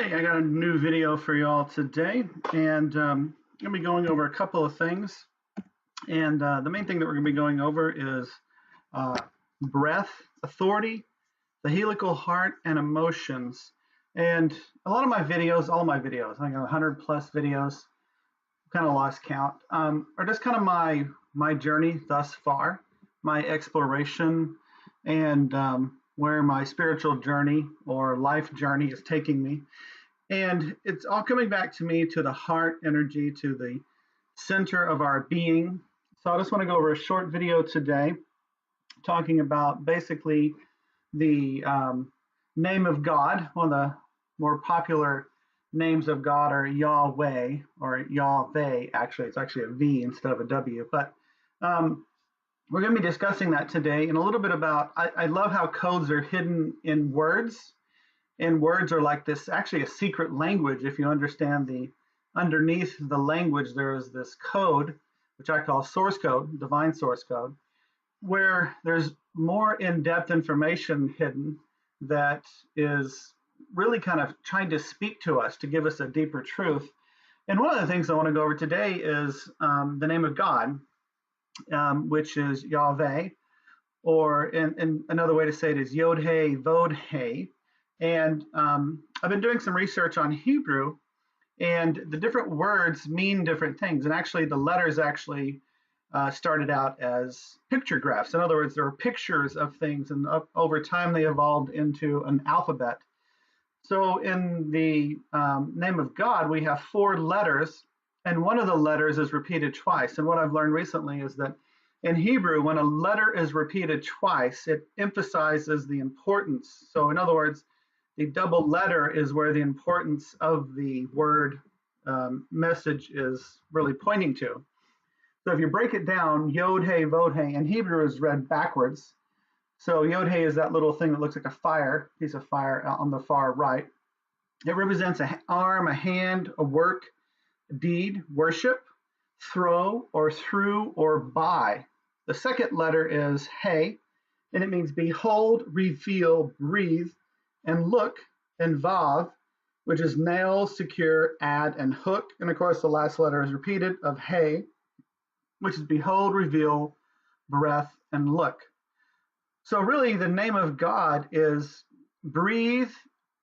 Hey, I got a new video for y'all today, and I'm going to be going over a couple of things. And the main thing that we're going to be going over is breath, authority, the helical heart, and emotions. And a lot of my videos, all of my videos, I think 100 plus videos, kind of lost count, are just kind of my journey thus far, my exploration, and where my spiritual journey or life journey is taking me. And it's all coming back to me, to the heart energy, to the center of our being. So I just want to go over a short video today talking about basically the name of God. One of the more popular names of God are Yahweh or Yahweh. Actually, it's actually a V instead of a W. But we're going to be discussing that today, and a little bit about, I love how codes are hidden in words. And words are like this, actually a secret language. If you understand underneath the language, there is this code, which I call source code, divine source code, where there's more in-depth information hidden that is really kind of trying to speak to us, to give us a deeper truth. And one of the things I want to go over today is the name of God, which is Yahweh, or in another way to say it is Yod-He, Vod-He. And I've been doing some research on Hebrew, and the different words mean different things. And actually, the letters actually started out as picture graphs. In other words, there were pictures of things, and over time they evolved into an alphabet. So in the name of God, we have 4 letters, and one of the letters is repeated twice. And what I've learned recently is that in Hebrew, when a letter is repeated twice, it emphasizes the importance. So in other words, the double letter is where the importance of the word message is really pointing to. So if you break it down, Yod-He, Vod-He, in Hebrew is read backwards. So Yod-He is that little thing that looks like a piece of fire on the far right. It represents an arm, a hand, a work, deed, worship, throw, or through, or by. The second letter is He, and it means behold, reveal, breathe, and look, and Vav, which is nail, secure, add, and hook. And of course, the last letter is repeated of He, which is behold, reveal, breath, and look. So really, the name of God is breathe,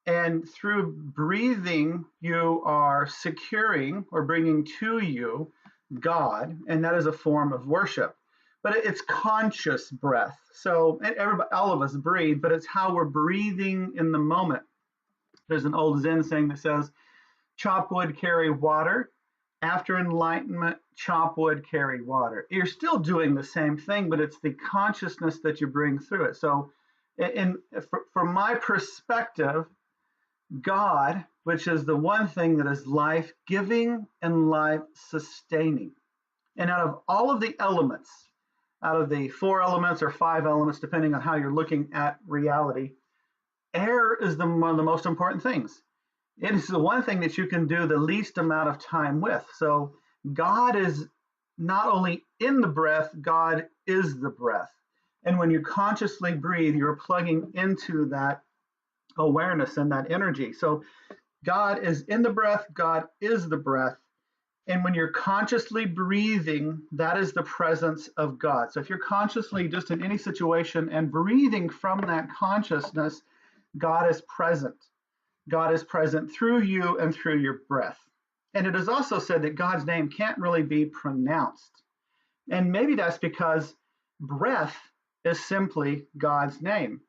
and through breathing, you are securing or bringing to you God, and that is a form of worship. But it's conscious breath. So everybody, all of us breathe, but it's how we're breathing in the moment. There's an old Zen saying that says, chop wood, carry water. After enlightenment, chop wood, carry water. You're still doing the same thing, but it's the consciousness that you bring through it. So from my perspective, God, which is the one thing that is life-giving and life-sustaining. And out of all of the elements, out of the 4 elements or 5 elements, depending on how you're looking at reality, air is one of the most important things. It is the one thing that you can do the least amount of time with. So God is not only in the breath, God is the breath. And when you consciously breathe, you're plugging into that awareness and that energy. So God is in the breath, God is the breath. And when you're consciously breathing, that is the presence of God. So if you're consciously just in any situation and breathing from that consciousness, God is present. God is present through you and through your breath. And it is also said that God's name can't really be pronounced. And maybe that's because breath is simply God's name.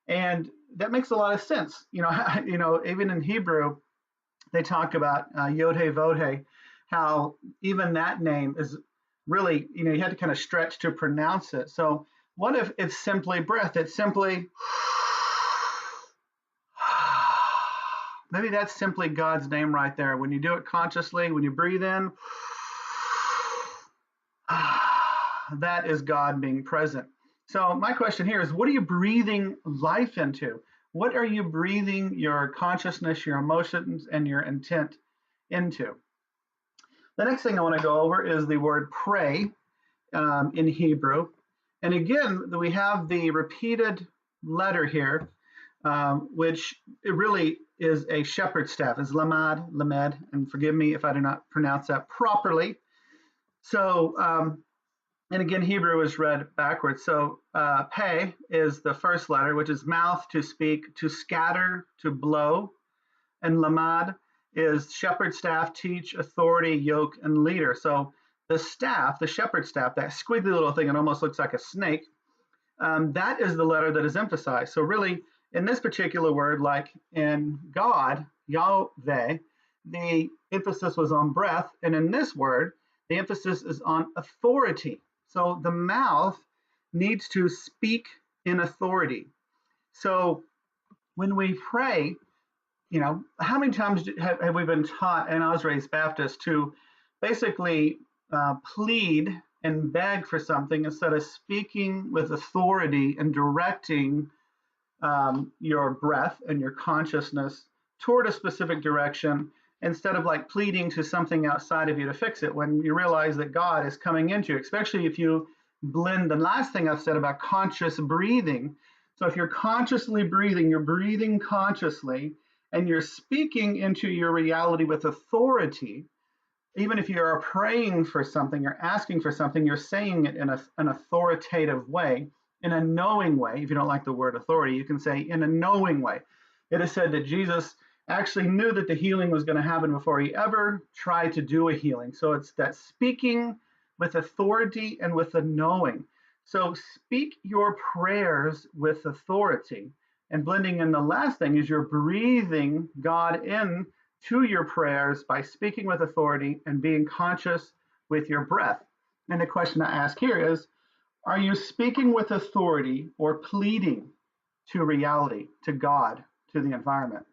And that makes a lot of sense. Even in Hebrew, they talk about Yod-He, Vod-He, how even that name is really, you have to kind of stretch to pronounce it. So what if it's simply breath? It's simply, maybe that's simply God's name right there. When you do it consciously, when you breathe in, that is God being present. So my question here is, what are you breathing life into? What are you breathing your consciousness, your emotions, and your intent into? The next thing I want to go over is the word pray in Hebrew. And again, we have the repeated letter here which it really is a shepherd's staff. It's lamed, and forgive me if I do not pronounce that properly. So, and again, Hebrew is read backwards. So pe is the first letter, which is mouth, to speak, to scatter, to blow. And lamad is shepherd staff, teach, authority, yoke, and leader. So the staff, the shepherd staff, that squiggly little thing, it almost looks like a snake, that is the letter that is emphasized. So really, in this particular word, like in God, Yahweh, the emphasis was on breath. And in this word, the emphasis is on authority. So the mouth needs to speak in authority. So when we pray, you know, how many times have we been taught, and I was raised Baptist, to basically plead and beg for something instead of speaking with authority and directing your breath and your consciousness toward a specific direction, instead of like pleading to something outside of you to fix it, when you realize that God is coming into you, especially if you blend the last thing I've said about conscious breathing. So if you're consciously breathing, you're breathing consciously, and you're speaking into your reality with authority. Even if you're praying for something, you're asking for something, you're saying it in an authoritative way, in a knowing way. If you don't like the word authority, you can say in a knowing way. It is said that Jesus actually knew that the healing was going to happen before he ever tried to do a healing. So it's that speaking with authority and with a knowing. So speak your prayers with authority. And blending in the last thing is you're breathing God in to your prayers by speaking with authority and being conscious with your breath. And the question I ask here is, are you speaking with authority or pleading to reality, to God, to the environment?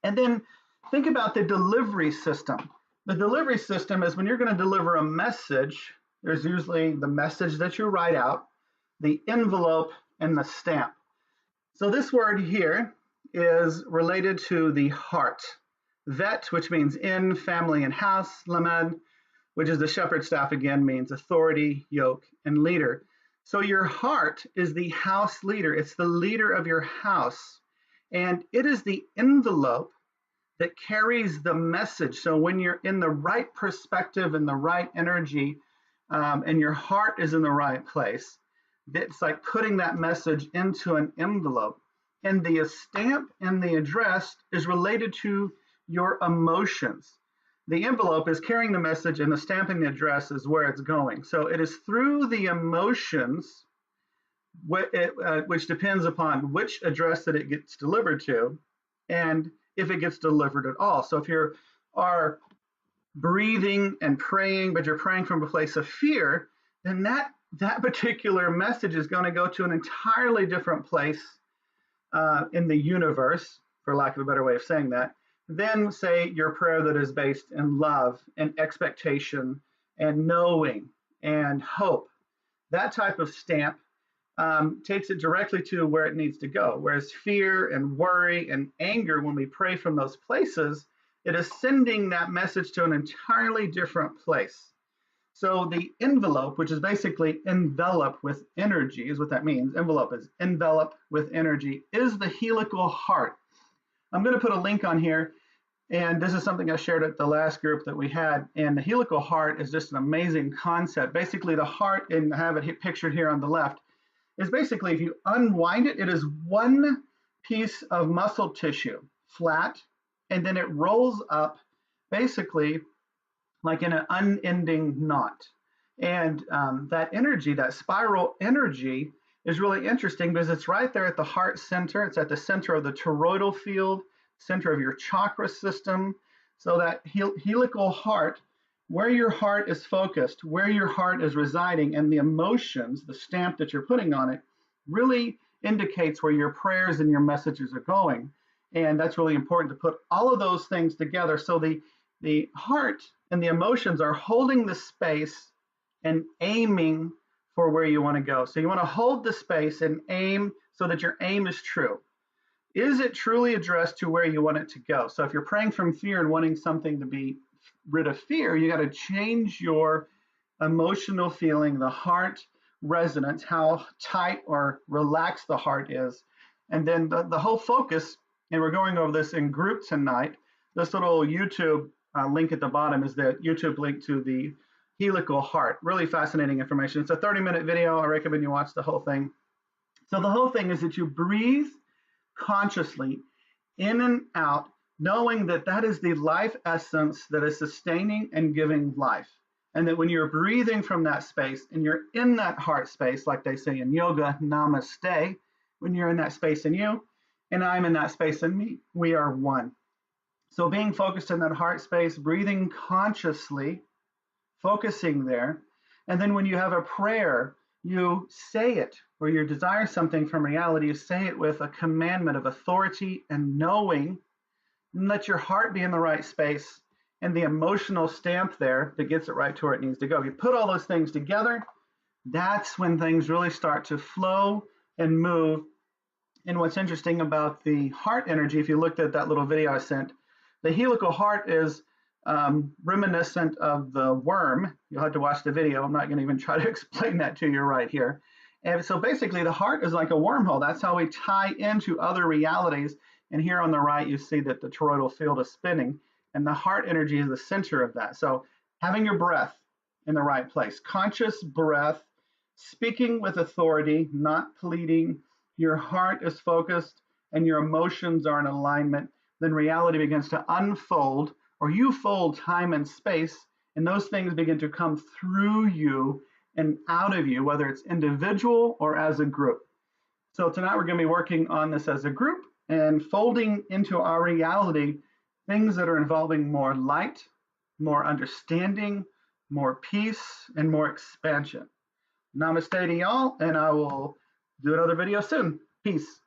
And then think about the delivery system. The delivery system is when you're going to deliver a message, there's usually the message that you write out, the envelope, and the stamp. So this word here is related to the heart. Vet, which means in, family, and house. Lamed, which is the shepherd staff, again, means authority, yoke, and leader. So your heart is the house leader. It's the leader of your house. And it is the envelope that carries the message. So when you're in the right perspective and the right energy, and your heart is in the right place, it's like putting that message into an envelope. And the stamp and the address is related to your emotions. The envelope is carrying the message, and the stamp and the address is where it's going. So it is through the emotions, which depends upon which address that it gets delivered to, and if it gets delivered at all. So if you are breathing and praying, but you're praying from a place of fear, then that particular message is going to go to an entirely different place in the universe, for lack of a better way of saying that, than, say, your prayer that is based in love and expectation and knowing and hope. That type of stamp takes it directly to where it needs to go. Whereas fear and worry and anger, when we pray from those places, it is sending that message to an entirely different place. So the envelope, which is basically envelop with energy, is what that means. Envelope is envelop with energy, is the helical heart. I'm going to put a link on here, and this is something I shared at the last group that we had. And the helical heart is just an amazing concept. Basically, the heart, and I have it pictured here on the left, is basically, if you unwind it, it is one piece of muscle tissue, flat, and then it rolls up basically like in an unending knot. And that energy, that spiral energy, is really interesting because it's right there at the heart center. It's at the center of the toroidal field, center of your chakra system. So that helical heart, where your heart is focused, where your heart is residing, and the emotions, the stamp that you're putting on it, really indicates where your prayers and your messages are going. And that's really important to put all of those things together. So the heart and the emotions are holding the space and aiming for where you want to go. So you want to hold the space and aim so that your aim is true. Is it truly addressed to where you want it to go? So if you're praying from fear and wanting something to be rid of fear, you got to change your emotional feeling, the heart resonance, how tight or relaxed the heart is. And then the whole focus, and we're going over this in group tonight. This little YouTube link at the bottom is the YouTube link to the Helical Heart. Really fascinating information. It's a 30-minute video. I recommend you watch the whole thing. So the whole thing is that you breathe consciously in and out, knowing that that is the life essence that is sustaining and giving life. And that when you're breathing from that space and you're in that heart space, like they say in yoga, namaste, when you're in that space in you, and I'm in that space in me, we are one. So being focused in that heart space, breathing consciously, focusing there. And then when you have a prayer, you say it, or you desire something from reality, you say it with a commandment of authority and knowing, and let your heart be in the right space and the emotional stamp there that gets it right to where it needs to go. You put all those things together, that's when things really start to flow and move. And what's interesting about the heart energy, if you looked at that little video I sent, the helical heart is reminiscent of the worm. You'll have to watch the video. I'm not going to even try to explain that to you right here. And so basically the heart is like a wormhole. That's how we tie into other realities. And here on the right, you see that the toroidal field is spinning, and the heart energy is the center of that. So having your breath in the right place, conscious breath, speaking with authority, not pleading, your heart is focused and your emotions are in alignment, then reality begins to unfold, or you fold time and space, and those things begin to come through you and out of you, whether it's individual or as a group. So tonight we're going to be working on this as a group and folding into our reality things that are involving more light, more understanding, more peace, and more expansion. Namaste to y'all, and I will do another video soon. Peace.